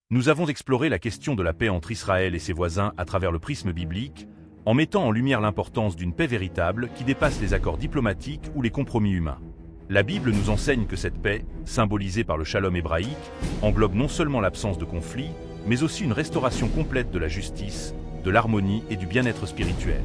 Nous avons exploré la question de la paix entre Israël et ses voisins à travers le prisme biblique, en mettant en lumière l'importance d'une paix véritable qui dépasse les accords diplomatiques ou les compromis humains. La Bible nous enseigne que cette paix, symbolisée par le shalom hébraïque, englobe non seulement l'absence de conflit, mais aussi une restauration complète de la justice, de l'harmonie et du bien-être spirituel.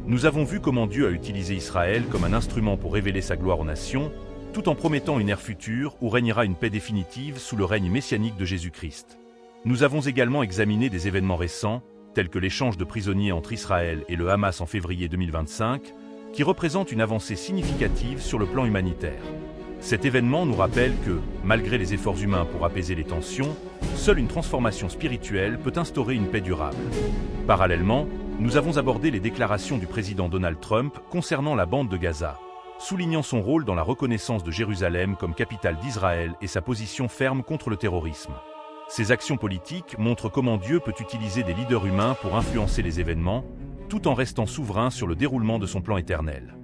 Nous avons vu comment Dieu a utilisé Israël comme un instrument pour révéler sa gloire aux nations, tout en promettant une ère future où régnera une paix définitive sous le règne messianique de Jésus-Christ. Nous avons également examiné des événements récents, tels que l'échange de prisonniers entre Israël et le Hamas en février 2025, qui représentent une avancée significative sur le plan humanitaire. Cet événement nous rappelle que, malgré les efforts humains pour apaiser les tensions, seule une transformation spirituelle peut instaurer une paix durable. Parallèlement, nous avons abordé les déclarations du président Donald Trump concernant la bande de Gaza, soulignant son rôle dans la reconnaissance de Jérusalem comme capitale d'Israël et sa position ferme contre le terrorisme. Ces actions politiques montrent comment Dieu peut utiliser des leaders humains pour influencer les événements, tout en restant souverain sur le déroulement de son plan éternel.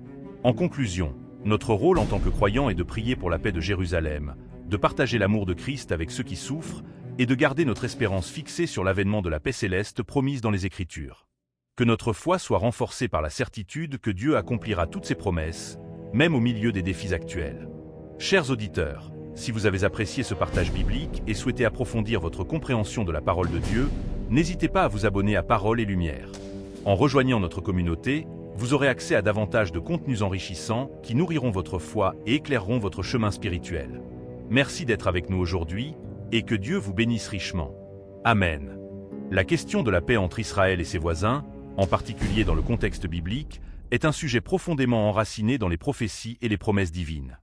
En conclusion, notre rôle en tant que croyants est de prier pour la paix de Jérusalem, de partager l'amour de Christ avec ceux qui souffrent, et de garder notre espérance fixée sur l'avènement de la paix céleste promise dans les Écritures. Que notre foi soit renforcée par la certitude que Dieu accomplira toutes ses promesses, même au milieu des défis actuels. Chers auditeurs, si vous avez apprécié ce partage biblique et souhaitez approfondir votre compréhension de la parole de Dieu, n'hésitez pas à vous abonner à Parole et Lumière. En rejoignant notre communauté, vous aurez accès à davantage de contenus enrichissants qui nourriront votre foi et éclaireront votre chemin spirituel. Merci d'être avec nous aujourd'hui, et que Dieu vous bénisse richement. Amen. La question de la paix entre Israël et ses voisins, en particulier dans le contexte biblique, est un sujet profondément enraciné dans les prophéties et les promesses divines.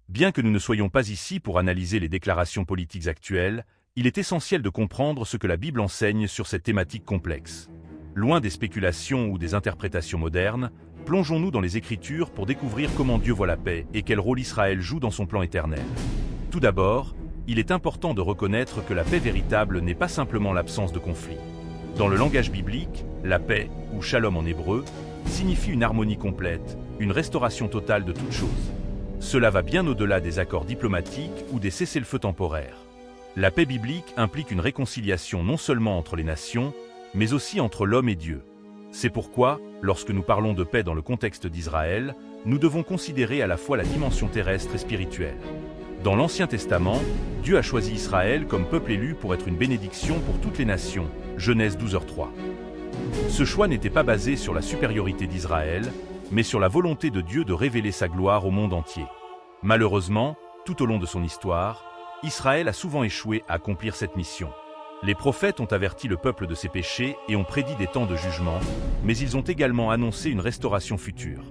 Bien que nous ne soyons pas ici pour analyser les déclarations politiques actuelles, il est essentiel de comprendre ce que la Bible enseigne sur cette thématique complexe. Loin des spéculations ou des interprétations modernes, plongeons-nous dans les Écritures pour découvrir comment Dieu voit la paix et quel rôle Israël joue dans son plan éternel. Tout d'abord, il est important de reconnaître que la paix véritable n'est pas simplement l'absence de conflit. Dans le langage biblique, la paix, ou shalom en hébreu, signifie une harmonie complète, une restauration totale de toutes choses. Cela va bien au-delà des accords diplomatiques ou des cessez-le-feu temporaires. La paix biblique implique une réconciliation non seulement entre les nations, mais aussi entre l'homme et Dieu. C'est pourquoi, lorsque nous parlons de paix dans le contexte d'Israël, nous devons considérer à la fois la dimension terrestre et spirituelle. Dans l'Ancien Testament, Dieu a choisi Israël comme peuple élu pour être une bénédiction pour toutes les nations, Genèse 12h3. Ce choix n'était pas basé sur la supériorité d'Israël, mais sur la volonté de Dieu de révéler sa gloire au monde entier. Malheureusement, tout au long de son histoire, Israël a souvent échoué à accomplir cette mission. Les prophètes ont averti le peuple de ses péchés et ont prédit des temps de jugement, mais ils ont également annoncé une restauration future.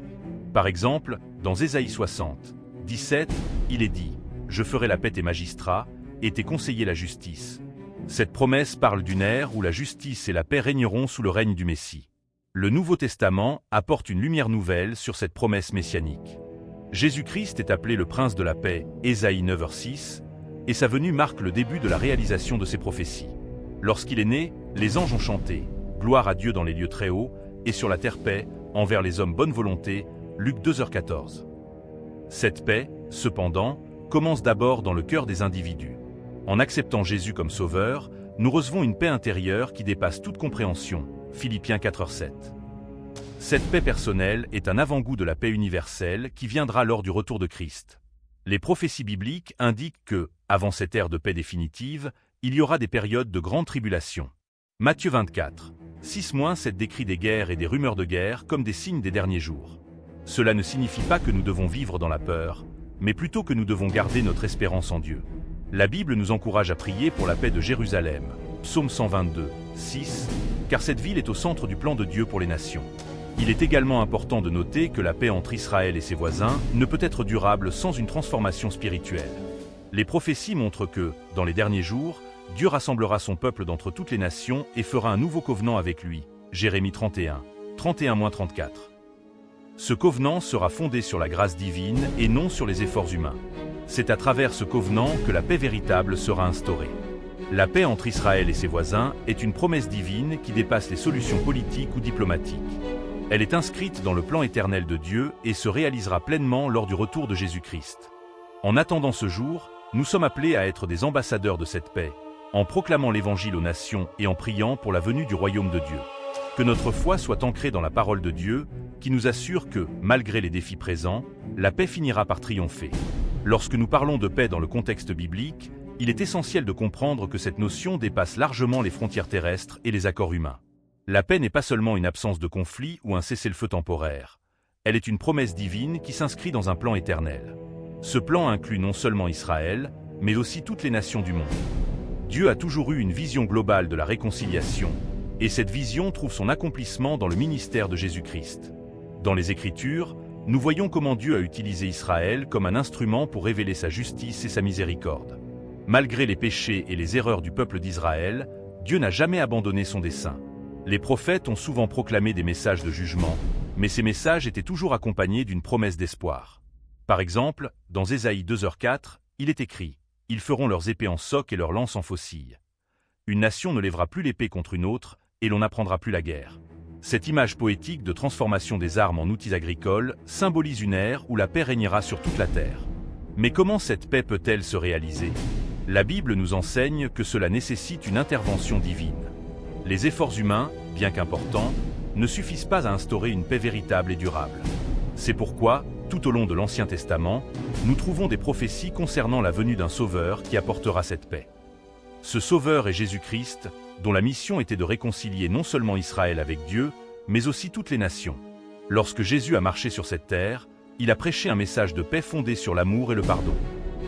Par exemple, dans Ésaïe 60, 17, il est dit « Je ferai la paix tes magistrats, et tes conseillers la justice ». Cette promesse parle d'une ère où la justice et la paix régneront sous le règne du Messie. Le Nouveau Testament apporte une lumière nouvelle sur cette promesse messianique. Jésus-Christ est appelé le Prince de la paix, Ésaïe 9h6, et sa venue marque le début de la réalisation de ces prophéties. Lorsqu'il est né, les anges ont chanté « Gloire à Dieu dans les lieux très hauts, et sur la terre paix, envers les hommes bonne volonté » Luc 2h14. Cette paix, cependant, commence d'abord dans le cœur des individus. En acceptant Jésus comme sauveur, nous recevons une paix intérieure qui dépasse toute compréhension, Philippiens 4h7. Cette paix personnelle est un avant-goût de la paix universelle qui viendra lors du retour de Christ. Les prophéties bibliques indiquent que, avant cette ère de paix définitive, il y aura des périodes de grande tribulation. Matthieu 24, 6-7 décrit des guerres et des rumeurs de guerre comme des signes des derniers jours. Cela ne signifie pas que nous devons vivre dans la peur, mais plutôt que nous devons garder notre espérance en Dieu. La Bible nous encourage à prier pour la paix de Jérusalem, Psaume 122, 6, car cette ville est au centre du plan de Dieu pour les nations. Il est également important de noter que la paix entre Israël et ses voisins ne peut être durable sans une transformation spirituelle. Les prophéties montrent que, dans les derniers jours, Dieu rassemblera son peuple d'entre toutes les nations et fera un nouveau covenant avec lui. Jérémie 31, 31-34. Ce covenant sera fondé sur la grâce divine et non sur les efforts humains. C'est à travers ce covenant que la paix véritable sera instaurée. La paix entre Israël et ses voisins est une promesse divine qui dépasse les solutions politiques ou diplomatiques. Elle est inscrite dans le plan éternel de Dieu et se réalisera pleinement lors du retour de Jésus-Christ. En attendant ce jour, nous sommes appelés à être des ambassadeurs de cette paix, en proclamant l'Évangile aux nations et en priant pour la venue du royaume de Dieu. Que notre foi soit ancrée dans la parole de Dieu, qui nous assure que, malgré les défis présents, la paix finira par triompher. Lorsque nous parlons de paix dans le contexte biblique, il est essentiel de comprendre que cette notion dépasse largement les frontières terrestres et les accords humains. La paix n'est pas seulement une absence de conflit ou un cessez-le-feu temporaire. Elle est une promesse divine qui s'inscrit dans un plan éternel. Ce plan inclut non seulement Israël, mais aussi toutes les nations du monde. Dieu a toujours eu une vision globale de la réconciliation, et cette vision trouve son accomplissement dans le ministère de Jésus-Christ. Dans les Écritures, nous voyons comment Dieu a utilisé Israël comme un instrument pour révéler sa justice et sa miséricorde. Malgré les péchés et les erreurs du peuple d'Israël, Dieu n'a jamais abandonné son dessein. Les prophètes ont souvent proclamé des messages de jugement, mais ces messages étaient toujours accompagnés d'une promesse d'espoir. Par exemple, dans Ésaïe 2h4, il est écrit « Ils feront leurs épées en soc et leurs lances en faucille. Une nation ne lèvera plus l'épée contre une autre, et l'on n'apprendra plus la guerre. » Cette image poétique de transformation des armes en outils agricoles symbolise une ère où la paix régnera sur toute la terre. Mais comment cette paix peut-elle se réaliser ? La Bible nous enseigne que cela nécessite une intervention divine. Les efforts humains, bien qu'importants, ne suffisent pas à instaurer une paix véritable et durable. C'est pourquoi, tout au long de l'Ancien Testament, nous trouvons des prophéties concernant la venue d'un Sauveur qui apportera cette paix. Ce Sauveur est Jésus-Christ, dont la mission était de réconcilier non seulement Israël avec Dieu, mais aussi toutes les nations. Lorsque Jésus a marché sur cette terre, il a prêché un message de paix fondé sur l'amour et le pardon.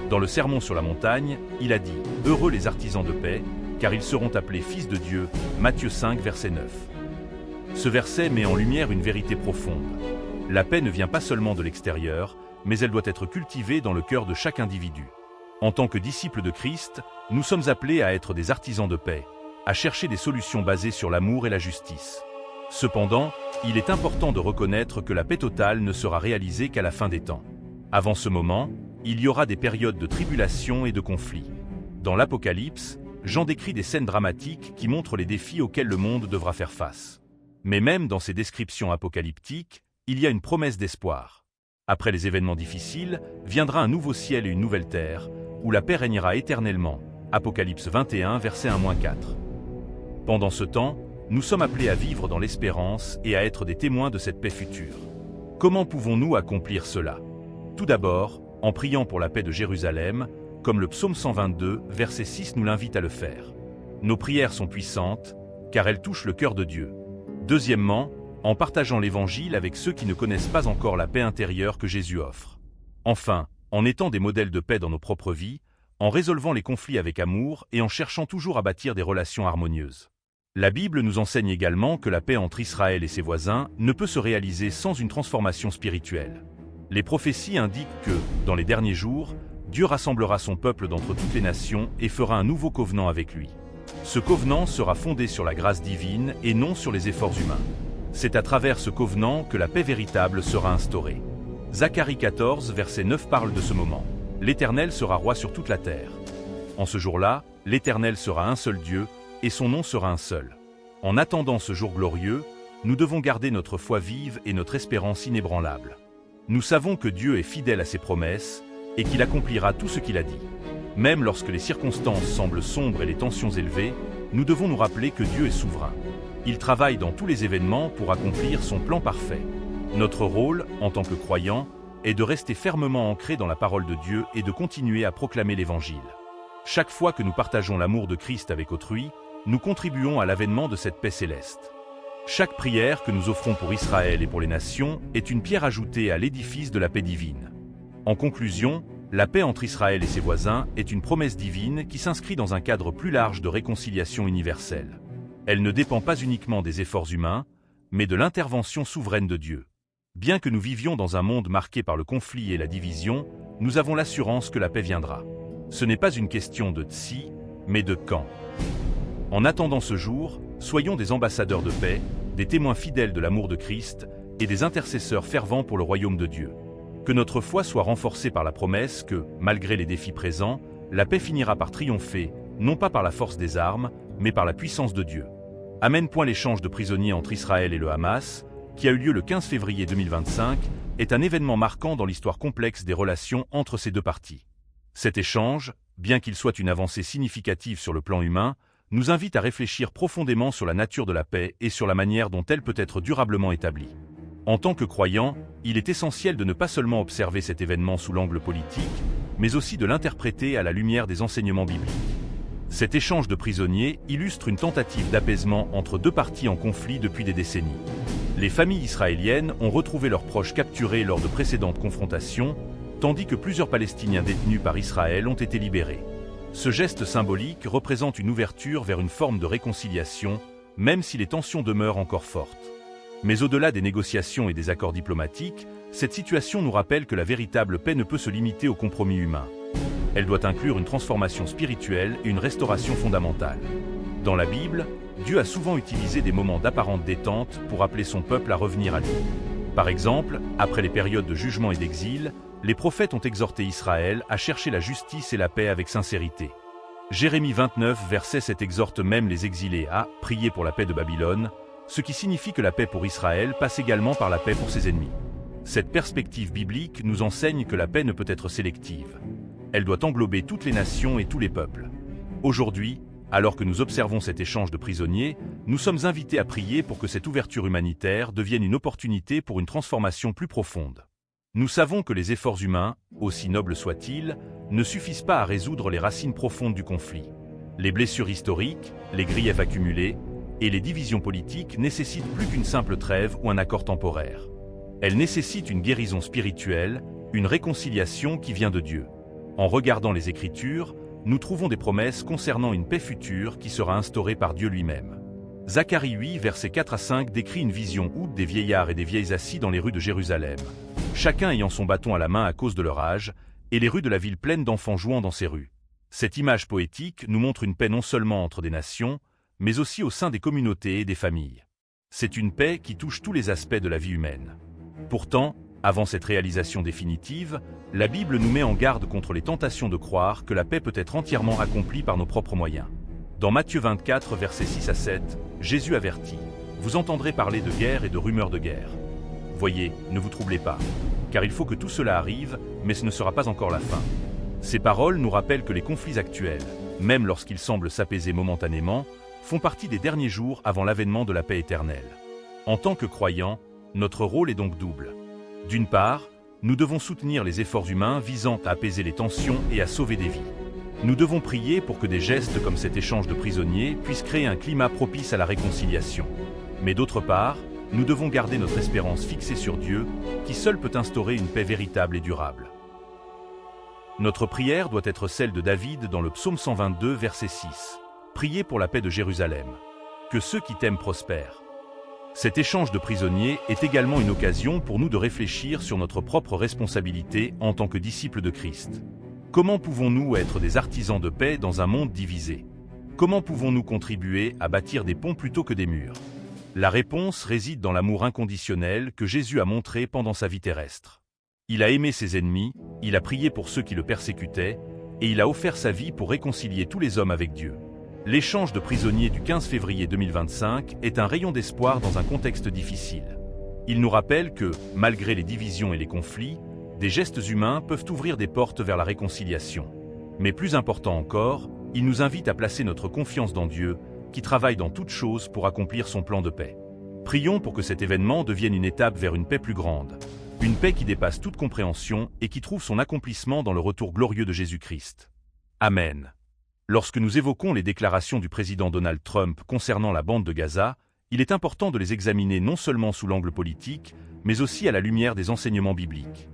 Dans le Sermon sur la montagne, il a dit « Heureux les artisans de paix, car ils seront appelés fils de Dieu » Matthieu 5, verset 9. Ce verset met en lumière une vérité profonde. La paix ne vient pas seulement de l'extérieur, mais elle doit être cultivée dans le cœur de chaque individu. En tant que disciples de Christ, nous sommes appelés à être des artisans de paix, à chercher des solutions basées sur l'amour et la justice. Cependant, il est important de reconnaître que la paix totale ne sera réalisée qu'à la fin des temps. Avant ce moment, il y aura des périodes de tribulation et de conflit. Dans l'Apocalypse, Jean décrit des scènes dramatiques qui montrent les défis auxquels le monde devra faire face. Mais même dans ces descriptions apocalyptiques, il y a une promesse d'espoir. Après les événements difficiles, viendra un nouveau ciel et une nouvelle terre, où la paix régnera éternellement. Apocalypse 21, verset 1-4. Pendant ce temps, nous sommes appelés à vivre dans l'espérance et à être des témoins de cette paix future. Comment pouvons-nous accomplir cela ? Tout d'abord, en priant pour la paix de Jérusalem, comme le psaume 122, verset 6 nous l'invite à le faire. Nos prières sont puissantes, car elles touchent le cœur de Dieu. Deuxièmement, en partageant l'Évangile avec ceux qui ne connaissent pas encore la paix intérieure que Jésus offre. Enfin, en étant des modèles de paix dans nos propres vies, en résolvant les conflits avec amour et en cherchant toujours à bâtir des relations harmonieuses. La Bible nous enseigne également que la paix entre Israël et ses voisins ne peut se réaliser sans une transformation spirituelle. Les prophéties indiquent que, dans les derniers jours, Dieu rassemblera son peuple d'entre toutes les nations et fera un nouveau covenant avec lui. Ce covenant sera fondé sur la grâce divine et non sur les efforts humains. C'est à travers ce covenant que la paix véritable sera instaurée. Zacharie 14, verset 9 parle de ce moment. L'Éternel sera roi sur toute la terre. En ce jour-là, l'Éternel sera un seul Dieu, et son nom sera un seul. En attendant ce jour glorieux, nous devons garder notre foi vive et notre espérance inébranlable. Nous savons que Dieu est fidèle à ses promesses, et qu'il accomplira tout ce qu'il a dit. Même lorsque les circonstances semblent sombres et les tensions élevées, nous devons nous rappeler que Dieu est souverain. Il travaille dans tous les événements pour accomplir son plan parfait. Notre rôle, en tant que croyants, est de rester fermement ancrés dans la parole de Dieu et de continuer à proclamer l'Évangile. Chaque fois que nous partageons l'amour de Christ avec autrui, nous contribuons à l'avènement de cette paix céleste. Chaque prière que nous offrons pour Israël et pour les nations est une pierre ajoutée à l'édifice de la paix divine. En conclusion, la paix entre Israël et ses voisins est une promesse divine qui s'inscrit dans un cadre plus large de réconciliation universelle. Elle ne dépend pas uniquement des efforts humains, mais de l'intervention souveraine de Dieu. Bien que nous vivions dans un monde marqué par le conflit et la division, nous avons l'assurance que la paix viendra. Ce n'est pas une question de si, mais de quand. En attendant ce jour, soyons des ambassadeurs de paix, des témoins fidèles de l'amour de Christ et des intercesseurs fervents pour le royaume de Dieu. Que notre foi soit renforcée par la promesse que, malgré les défis présents, la paix finira par triompher, non pas par la force des armes, mais par la puissance de Dieu. Amen. L'échange de prisonniers entre Israël et le Hamas, qui a eu lieu le 15 février 2025, est un événement marquant dans l'histoire complexe des relations entre ces deux parties. Cet échange, bien qu'il soit une avancée significative sur le plan humain, nous invite à réfléchir profondément sur la nature de la paix et sur la manière dont elle peut être durablement établie. En tant que croyant, il est essentiel de ne pas seulement observer cet événement sous l'angle politique, mais aussi de l'interpréter à la lumière des enseignements bibliques. Cet échange de prisonniers illustre une tentative d'apaisement entre deux parties en conflit depuis des décennies. Les familles israéliennes ont retrouvé leurs proches capturés lors de précédentes confrontations, tandis que plusieurs Palestiniens détenus par Israël ont été libérés. Ce geste symbolique représente une ouverture vers une forme de réconciliation, même si les tensions demeurent encore fortes. Mais au-delà des négociations et des accords diplomatiques, cette situation nous rappelle que la véritable paix ne peut se limiter au compromis humain. Elle doit inclure une transformation spirituelle et une restauration fondamentale. Dans la Bible, Dieu a souvent utilisé des moments d'apparente détente pour appeler son peuple à revenir à lui. Par exemple, après les périodes de jugement et d'exil, les prophètes ont exhorté Israël à chercher la justice et la paix avec sincérité. Jérémie 29, verset 7 exhorte même les exilés à « prier pour la paix de Babylone », ce qui signifie que la paix pour Israël passe également par la paix pour ses ennemis. Cette perspective biblique nous enseigne que la paix ne peut être sélective. Elle doit englober toutes les nations et tous les peuples. Aujourd'hui, alors que nous observons cet échange de prisonniers, nous sommes invités à prier pour que cette ouverture humanitaire devienne une opportunité pour une transformation plus profonde. Nous savons que les efforts humains, aussi nobles soient-ils, ne suffisent pas à résoudre les racines profondes du conflit. Les blessures historiques, les griefs accumulés et les divisions politiques nécessitent plus qu'une simple trêve ou un accord temporaire. Elles nécessitent une guérison spirituelle, une réconciliation qui vient de Dieu. En regardant les Écritures, nous trouvons des promesses concernant une paix future qui sera instaurée par Dieu lui-même. Zacharie 8, versets 4 à 5 décrit une vision où des vieillards et des vieilles assis dans les rues de Jérusalem, chacun ayant son bâton à la main à cause de leur âge, et les rues de la ville pleines d'enfants jouant dans ces rues. Cette image poétique nous montre une paix non seulement entre des nations, mais aussi au sein des communautés et des familles. C'est une paix qui touche tous les aspects de la vie humaine. Pourtant, avant cette réalisation définitive, la Bible nous met en garde contre les tentations de croire que la paix peut être entièrement accomplie par nos propres moyens. Dans Matthieu 24, versets 6 à 7, Jésus avertit « Vous entendrez parler de guerre et de rumeurs de guerre. Voyez, ne vous troublez pas, car il faut que tout cela arrive, mais ce ne sera pas encore la fin. » Ces paroles nous rappellent que les conflits actuels, même lorsqu'ils semblent s'apaiser momentanément, font partie des derniers jours avant l'avènement de la paix éternelle. En tant que croyants, notre rôle est donc double. D'une part, nous devons soutenir les efforts humains visant à apaiser les tensions et à sauver des vies. Nous devons prier pour que des gestes comme cet échange de prisonniers puissent créer un climat propice à la réconciliation. Mais d'autre part, nous devons garder notre espérance fixée sur Dieu, qui seul peut instaurer une paix véritable et durable. Notre prière doit être celle de David dans le psaume 122, verset 6. Priez pour la paix de Jérusalem. Que ceux qui t'aiment prospèrent. Cet échange de prisonniers est également une occasion pour nous de réfléchir sur notre propre responsabilité en tant que disciples de Christ. Comment pouvons-nous être des artisans de paix dans un monde divisé? Comment pouvons-nous contribuer à bâtir des ponts plutôt que des murs? La réponse réside dans l'amour inconditionnel que Jésus a montré pendant sa vie terrestre. Il a aimé ses ennemis, il a prié pour ceux qui le persécutaient, et il a offert sa vie pour réconcilier tous les hommes avec Dieu. L'échange de prisonniers du 15 février 2025 est un rayon d'espoir dans un contexte difficile. Il nous rappelle que, malgré les divisions et les conflits, des gestes humains peuvent ouvrir des portes vers la réconciliation. Mais plus important encore, il nous invite à placer notre confiance dans Dieu, qui travaille dans toutes choses pour accomplir son plan de paix. Prions pour que cet événement devienne une étape vers une paix plus grande, une paix qui dépasse toute compréhension et qui trouve son accomplissement dans le retour glorieux de Jésus-Christ. Amen. Lorsque nous évoquons les déclarations du président Donald Trump concernant la bande de Gaza, il est important de les examiner non seulement sous l'angle politique, mais aussi à la lumière des enseignements bibliques.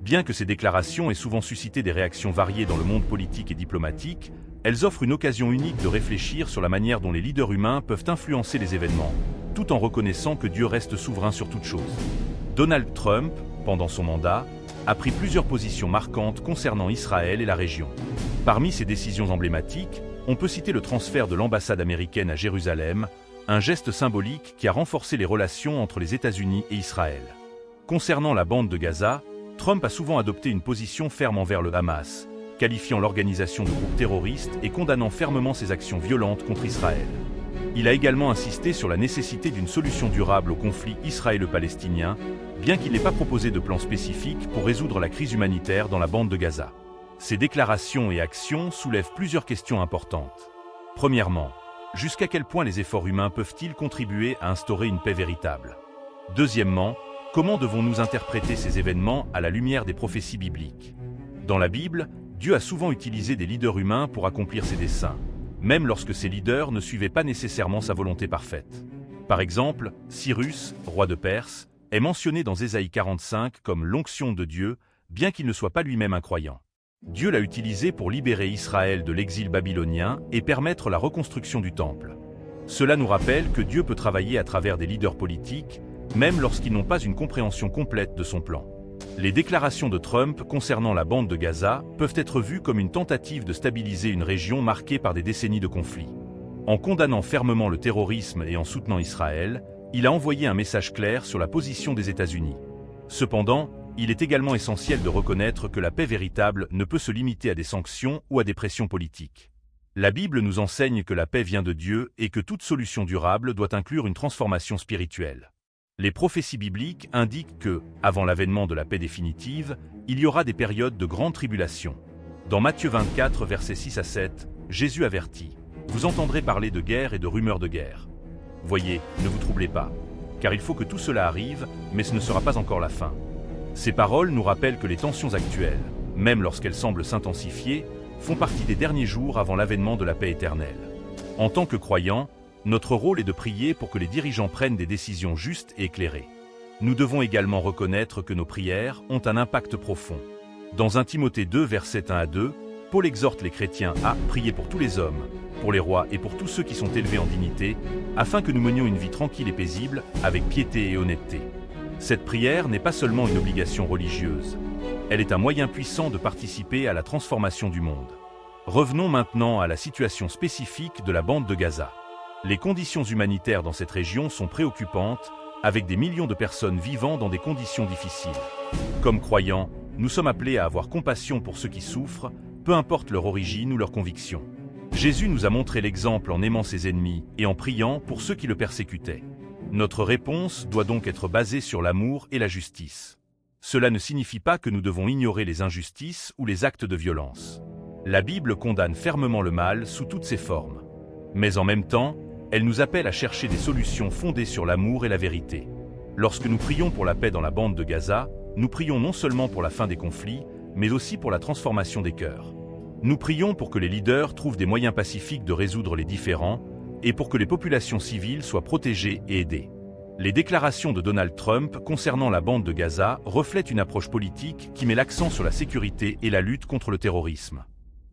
Bien que ces déclarations aient souvent suscité des réactions variées dans le monde politique et diplomatique, elles offrent une occasion unique de réfléchir sur la manière dont les leaders humains peuvent influencer les événements, tout en reconnaissant que Dieu reste souverain sur toute chose. Donald Trump, pendant son mandat, a pris plusieurs positions marquantes concernant Israël et la région. Parmi ces décisions emblématiques, on peut citer le transfert de l'ambassade américaine à Jérusalem, un geste symbolique qui a renforcé les relations entre les États-Unis et Israël. Concernant la bande de Gaza, Trump a souvent adopté une position ferme envers le Hamas, qualifiant l'organisation de groupe terroriste et condamnant fermement ses actions violentes contre Israël. Il a également insisté sur la nécessité d'une solution durable au conflit israélo-palestinien, bien qu'il n'ait pas proposé de plan spécifique pour résoudre la crise humanitaire dans la bande de Gaza. Ces déclarations et actions soulèvent plusieurs questions importantes. Premièrement, jusqu'à quel point les efforts humains peuvent-ils contribuer à instaurer une paix véritable? Deuxièmement, comment devons-nous interpréter ces événements à la lumière des prophéties bibliques? Dans la Bible, Dieu a souvent utilisé des leaders humains pour accomplir ses desseins, même lorsque ces leaders ne suivaient pas nécessairement sa volonté parfaite. Par exemple, Cyrus, roi de Perse, est mentionné dans Ésaïe 45 comme l'onction de Dieu, bien qu'il ne soit pas lui-même un croyant. Dieu l'a utilisé pour libérer Israël de l'exil babylonien et permettre la reconstruction du temple. Cela nous rappelle que Dieu peut travailler à travers des leaders politiques, même lorsqu'ils n'ont pas une compréhension complète de son plan. Les déclarations de Trump concernant la bande de Gaza peuvent être vues comme une tentative de stabiliser une région marquée par des décennies de conflits. En condamnant fermement le terrorisme et en soutenant Israël, il a envoyé un message clair sur la position des États-Unis. Cependant, il est également essentiel de reconnaître que la paix véritable ne peut se limiter à des sanctions ou à des pressions politiques. La Bible nous enseigne que la paix vient de Dieu et que toute solution durable doit inclure une transformation spirituelle. Les prophéties bibliques indiquent que, avant l'avènement de la paix définitive, il y aura des périodes de grande tribulation. Dans Matthieu 24, versets 6 à 7, Jésus avertit « Vous entendrez parler de guerre et de rumeurs de guerre. Voyez, ne vous troublez pas, car il faut que tout cela arrive, mais ce ne sera pas encore la fin. » Ces paroles nous rappellent que les tensions actuelles, même lorsqu'elles semblent s'intensifier, font partie des derniers jours avant l'avènement de la paix éternelle. En tant que croyants, notre rôle est de prier pour que les dirigeants prennent des décisions justes et éclairées. Nous devons également reconnaître que nos prières ont un impact profond. Dans 1 Timothée 2, versets 1 à 2, Paul exhorte les chrétiens à prier pour tous les hommes, pour les rois et pour tous ceux qui sont élevés en dignité, afin que nous menions une vie tranquille et paisible, avec piété et honnêteté. Cette prière n'est pas seulement une obligation religieuse. Elle est un moyen puissant de participer à la transformation du monde. Revenons maintenant à la situation spécifique de la bande de Gaza. Les conditions humanitaires dans cette région sont préoccupantes, avec des millions de personnes vivant dans des conditions difficiles. Comme croyants, nous sommes appelés à avoir compassion pour ceux qui souffrent, peu importe leur origine ou leur conviction. Jésus nous a montré l'exemple en aimant ses ennemis et en priant pour ceux qui le persécutaient. Notre réponse doit donc être basée sur l'amour et la justice. Cela ne signifie pas que nous devons ignorer les injustices ou les actes de violence. La Bible condamne fermement le mal sous toutes ses formes. Mais en même temps, elle nous appelle à chercher des solutions fondées sur l'amour et la vérité. Lorsque nous prions pour la paix dans la bande de Gaza, nous prions non seulement pour la fin des conflits, mais aussi pour la transformation des cœurs. Nous prions pour que les leaders trouvent des moyens pacifiques de résoudre les différends et pour que les populations civiles soient protégées et aidées. Les déclarations de Donald Trump concernant la bande de Gaza reflètent une approche politique qui met l'accent sur la sécurité et la lutte contre le terrorisme.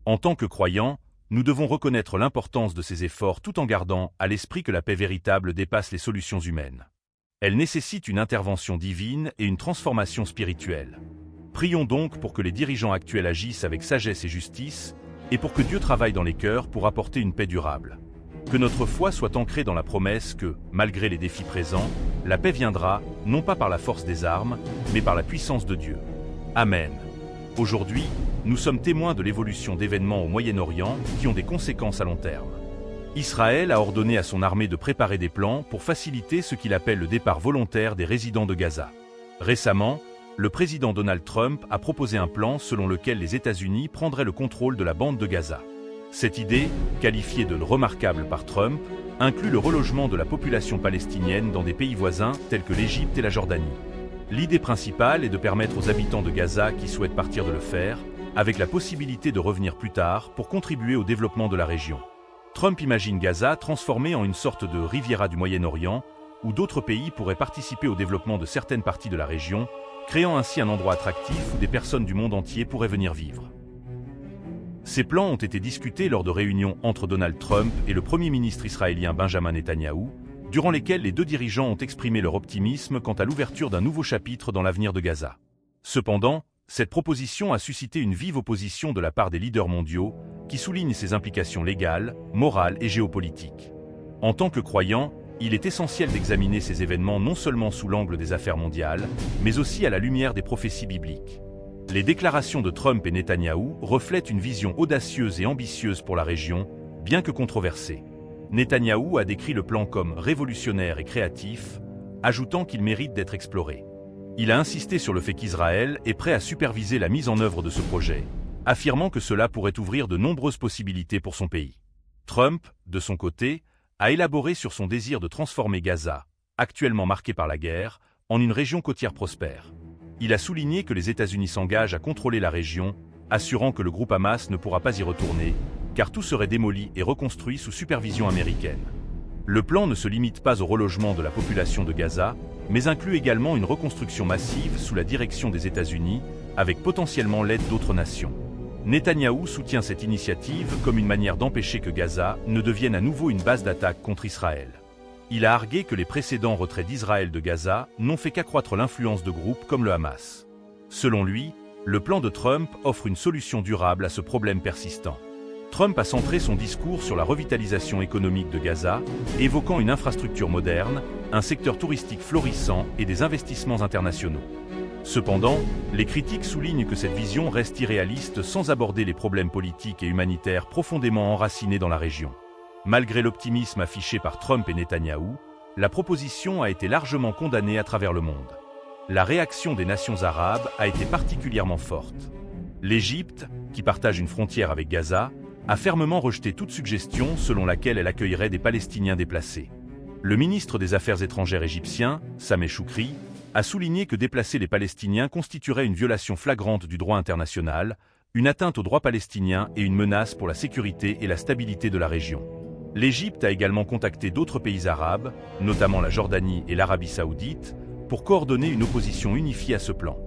En tant que croyants, nous devons reconnaître l'importance de ces efforts tout en gardant à l'esprit que la paix véritable dépasse les solutions humaines. Elle nécessite une intervention divine et une transformation spirituelle. Prions donc pour que les dirigeants actuels agissent avec sagesse et justice, et pour que Dieu travaille dans les cœurs pour apporter une paix durable. Que notre foi soit ancrée dans la promesse que, malgré les défis présents, la paix viendra, non pas par la force des armes, mais par la puissance de Dieu. Amen. Aujourd'hui, nous sommes témoins de l'évolution d'événements au Moyen-Orient qui ont des conséquences à long terme. Israël a ordonné à son armée de préparer des plans pour faciliter ce qu'il appelle le départ volontaire des résidents de Gaza. Récemment, le président Donald Trump a proposé un plan selon lequel les États-Unis prendraient le contrôle de la bande de Gaza. Cette idée, qualifiée de remarquable par Trump, inclut le relogement de la population palestinienne dans des pays voisins tels que l'Égypte et la Jordanie. L'idée principale est de permettre aux habitants de Gaza qui souhaitent partir de le faire, avec la possibilité de revenir plus tard pour contribuer au développement de la région. Trump imagine Gaza transformée en une sorte de Riviera du Moyen-Orient, où d'autres pays pourraient participer au développement de certaines parties de la région, créant ainsi un endroit attractif où des personnes du monde entier pourraient venir vivre. Ces plans ont été discutés lors de réunions entre Donald Trump et le Premier ministre israélien Benjamin Netanyahou, durant lesquelles les deux dirigeants ont exprimé leur optimisme quant à l'ouverture d'un nouveau chapitre dans l'avenir de Gaza. Cependant, cette proposition a suscité une vive opposition de la part des leaders mondiaux, qui soulignent ses implications légales, morales et géopolitiques. En tant que croyants, il est essentiel d'examiner ces événements non seulement sous l'angle des affaires mondiales, mais aussi à la lumière des prophéties bibliques. Les déclarations de Trump et Netanyahou reflètent une vision audacieuse et ambitieuse pour la région, bien que controversée. Netanyahou a décrit le plan comme révolutionnaire et créatif, ajoutant qu'il mérite d'être exploré. Il a insisté sur le fait qu'Israël est prêt à superviser la mise en œuvre de ce projet, affirmant que cela pourrait ouvrir de nombreuses possibilités pour son pays. Trump, de son côté, a élaboré sur son désir de transformer Gaza, actuellement marqué par la guerre, en une région côtière prospère. Il a souligné que les États-Unis s'engagent à contrôler la région, assurant que le groupe Hamas ne pourra pas y retourner, car tout serait démoli et reconstruit sous supervision américaine. Le plan ne se limite pas au relogement de la population de Gaza, mais inclut également une reconstruction massive sous la direction des États-Unis, avec potentiellement l'aide d'autres nations. Netanyahou soutient cette initiative comme une manière d'empêcher que Gaza ne devienne à nouveau une base d'attaque contre Israël. Il a argué que les précédents retraits d'Israël de Gaza n'ont fait qu'accroître l'influence de groupes comme le Hamas. Selon lui, le plan de Trump offre une solution durable à ce problème persistant. Trump a centré son discours sur la revitalisation économique de Gaza, évoquant une infrastructure moderne, un secteur touristique florissant et des investissements internationaux. Cependant, les critiques soulignent que cette vision reste irréaliste sans aborder les problèmes politiques et humanitaires profondément enracinés dans la région. Malgré l'optimisme affiché par Trump et Netanyahou, la proposition a été largement condamnée à travers le monde. La réaction des nations arabes a été particulièrement forte. L'Égypte, qui partage une frontière avec Gaza, a fermement rejeté toute suggestion selon laquelle elle accueillerait des Palestiniens déplacés. Le ministre des Affaires étrangères égyptien, Sameh Choukri, a souligné que déplacer les Palestiniens constituerait une violation flagrante du droit international, une atteinte aux droits palestiniens et une menace pour la sécurité et la stabilité de la région. L'Égypte a également contacté d'autres pays arabes, notamment la Jordanie et l'Arabie saoudite, pour coordonner une opposition unifiée à ce plan.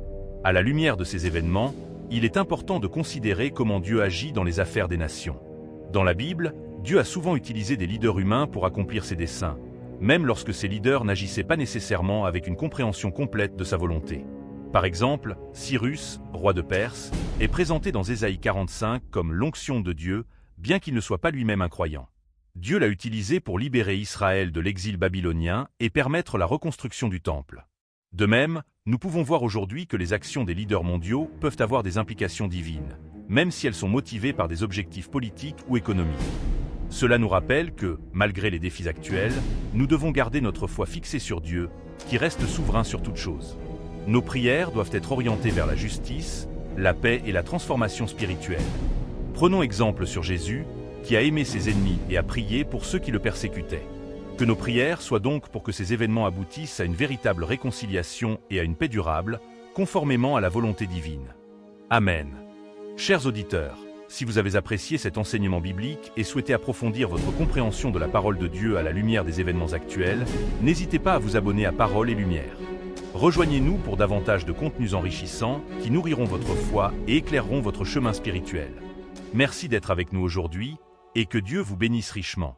À la lumière de ces événements, il est important de considérer comment Dieu agit dans les affaires des nations. Dans la Bible, Dieu a souvent utilisé des leaders humains pour accomplir ses desseins, même lorsque ces leaders n'agissaient pas nécessairement avec une compréhension complète de sa volonté. Par exemple, Cyrus, roi de Perse, est présenté dans Ésaïe 45 comme l'onction de Dieu, bien qu'il ne soit pas lui-même un croyant. Dieu l'a utilisé pour libérer Israël de l'exil babylonien et permettre la reconstruction du temple. De même, nous pouvons voir aujourd'hui que les actions des leaders mondiaux peuvent avoir des implications divines, même si elles sont motivées par des objectifs politiques ou économiques. Cela nous rappelle que, malgré les défis actuels, nous devons garder notre foi fixée sur Dieu, qui reste souverain sur toute chose. Nos prières doivent être orientées vers la justice, la paix et la transformation spirituelle. Prenons exemple sur Jésus, qui a aimé ses ennemis et a prié pour ceux qui le persécutaient. Que nos prières soient donc pour que ces événements aboutissent à une véritable réconciliation et à une paix durable, conformément à la volonté divine. Amen. Chers auditeurs, si vous avez apprécié cet enseignement biblique et souhaitez approfondir votre compréhension de la parole de Dieu à la lumière des événements actuels, n'hésitez pas à vous abonner à Parole et Lumière. Rejoignez-nous pour davantage de contenus enrichissants qui nourriront votre foi et éclaireront votre chemin spirituel. Merci d'être avec nous aujourd'hui et que Dieu vous bénisse richement.